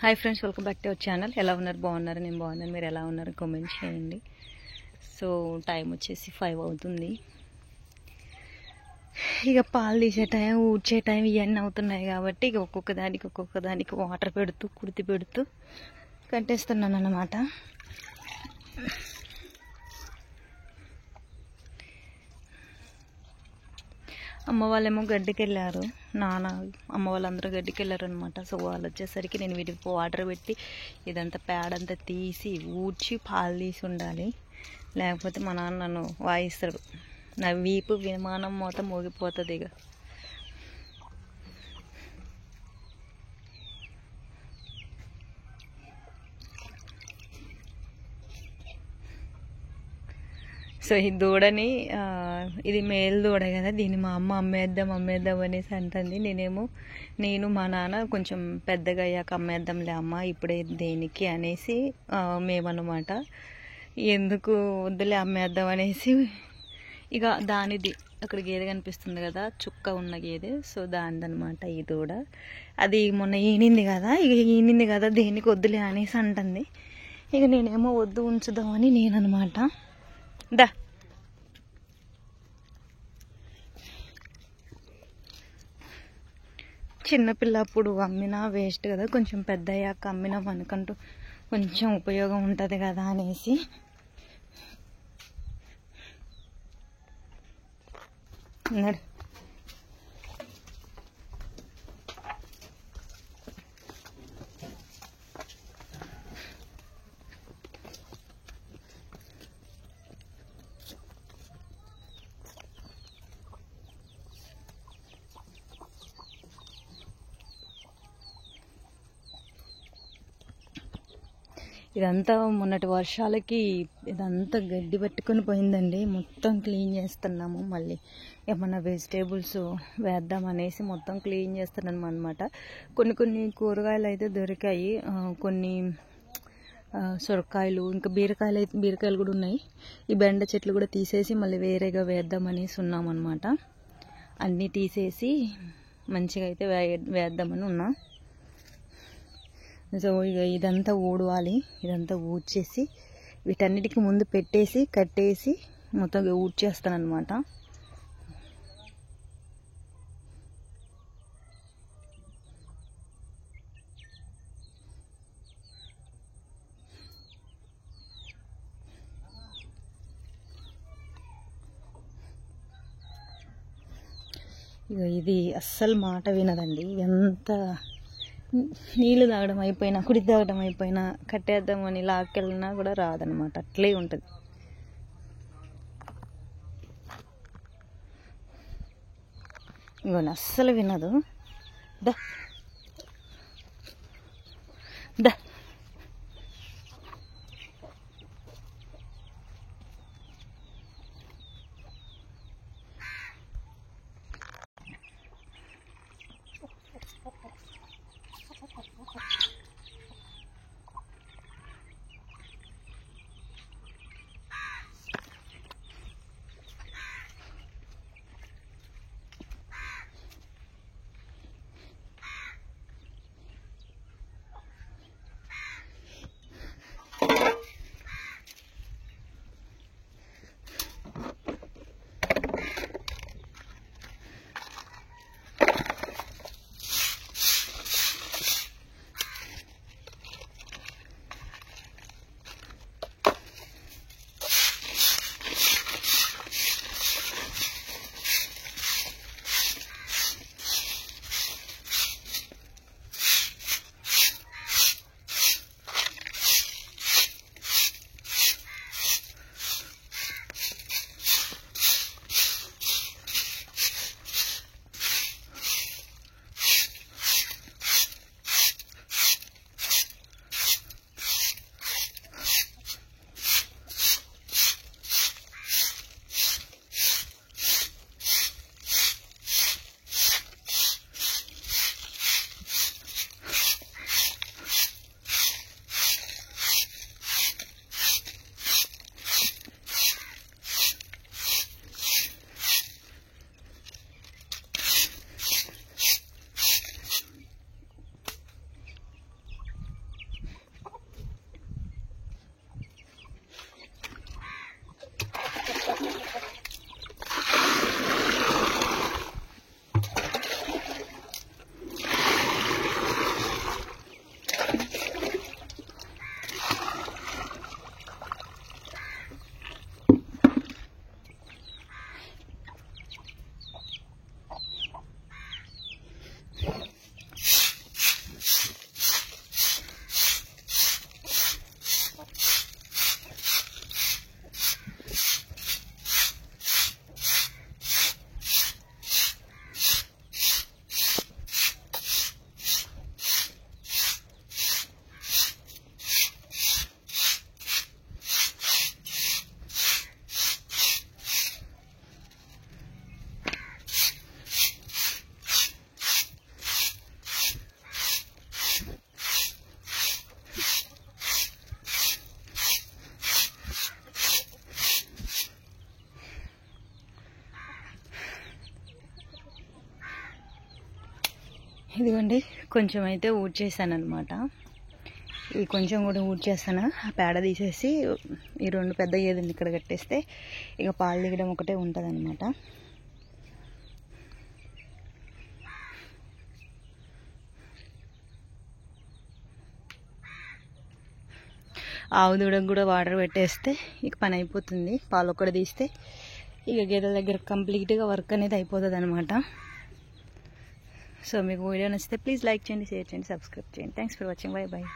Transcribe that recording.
Hi friends, welcome back to our channel. ఎలా ఉన్నారు? బాగున్నారు? నేను బాగున్నాను. మీరు ఎలా ఉన్నారు కామెంట్ చేయండి. సో టైం వచ్చేసి 5 అవుతుంది. ఇక పాలు తీసే టైం, ఊడ్చే టైం ఇవన్నీ అవుతున్నాయి కాబట్టి ఇక ఒక్కొక్క దానికి వాటర్ పెడుతూ కుర్తి పెడుతూ కట్టేస్తున్నాను అన్నమాట. అమ్మ వాళ్ళేమో గడ్డికి వెళ్ళారు, అమ్మ వాళ్ళందరూ గడ్డికి వెళ్ళారు అనమాట. సో వాళ్ళు వచ్చేసరికి నేను వీటికి వాటర్ పెట్టి ఇదంతా పేడంతా తీసి ఊడ్చి పాలు తీసి ఉండాలి. లేకపోతే మా నాన్న నన్ను వాయిస్తాడు. నా వీపు విమానం మొత్తం మోగిపోతుంది. ఇక సో ఈ దూడని ఇది మేలు దూడ కదా, దీన్ని మా అమ్మ అమ్మేద్దాం అనేసి అంటుంది. నేను మా నాన్న కొంచెం పెద్దగా అయ్యాక అమ్మేద్దాంలే అమ్మ, ఇప్పుడే దేనికి అనేసి మేమన్నమాట. ఎందుకు వద్దులే అమ్మేద్దాం అనేసి ఇక దానిది అక్కడ గేదె కనిపిస్తుంది కదా, చుక్క ఉన్న గేదె. సో దానిదనమాట ఈ దూడ. అది మొన్న ఈనింది కదా, దేనికి వద్దులే అనేసి అంటుంది. ఇక నేనేమో వద్దు ఉంచుదామని నేననమాట. దా చిన్నపిల్ల అప్పుడు అమ్మినా వేస్ట్ కదా, కొంచెం పెద్ద అయ్యాక అమ్మినా మనకంటూ కొంచెం ఉపయోగం ఉంటుంది కదా అనేసి అన్నాడు. ఇదంతా మొన్నటి వర్షాలకి ఇదంతా గడ్డి పట్టుకొని పోయిందండి. మొత్తం క్లీన్ చేస్తున్నాము. మళ్ళీ ఏమన్నా వెజిటేబుల్స్ వేద్దాం అనేసి మొత్తం క్లీన్ చేస్తున్నాము అనమాట. కొన్ని కూరగాయలు అయితే దొరికాయి, కొన్ని సొరకాయలు, ఇంకా బీరకాయలు కూడా ఉన్నాయి. ఈ బెండ చెట్లు కూడా తీసేసి మళ్ళీ వేరేగా వేద్దాం అనేసి ఉన్నామన్నమాట. అన్నీ తీసేసి మంచిగా అయితే వేద్దామని ఉన్నా. సో ఇక ఇదంతా ఊడవాలి. ఇదంతా ఊడ్చేసి వీటన్నిటికి ముందు పెట్టేసి కట్టేసి మొత్తం ఊడ్చేస్తాను అనమాట. ఇక ఇది అస్సలు మాట వినదండి. ఎంత నీళ్ళు తాగడం అయిపోయినా, కుడి తాగడం అయిపోయినా కట్టేద్దామని లాక్కెళ్ళినా కూడా రాదనమాట. అట్లే ఉంటుంది. ఇంకొని అస్సలు వినదు. దా దా ఇదిగోండి కొంచెం అయితే ఊడ్చేసాను అనమాట. ఇది కొంచెం కూడా ఊడ్చేస్తాను. ఆ పేడ తీసేసి ఈ 2 పెద్ద గేదెలు ఇక్కడ కట్టేస్తే ఇక పాలు దిగడం ఒకటే ఉంటుంది అనమాట. ఆవు దూడకు కూడా వాటర్ పెట్టేస్తే ఇక పని అయిపోతుంది. పాలు ఒక్కటి తీస్తే ఇక గేదెల దగ్గర కంప్లీట్గా వర్క్ అనేది అయిపోతుంది అనమాట. సో మీకు వీడియో నచ్చితే ప్లీజ్ లైక్ చేయండి, షేర్ చేయండి, సబ్స్క్రైబ్ చేయండి. Thanks for watching. Bye bye.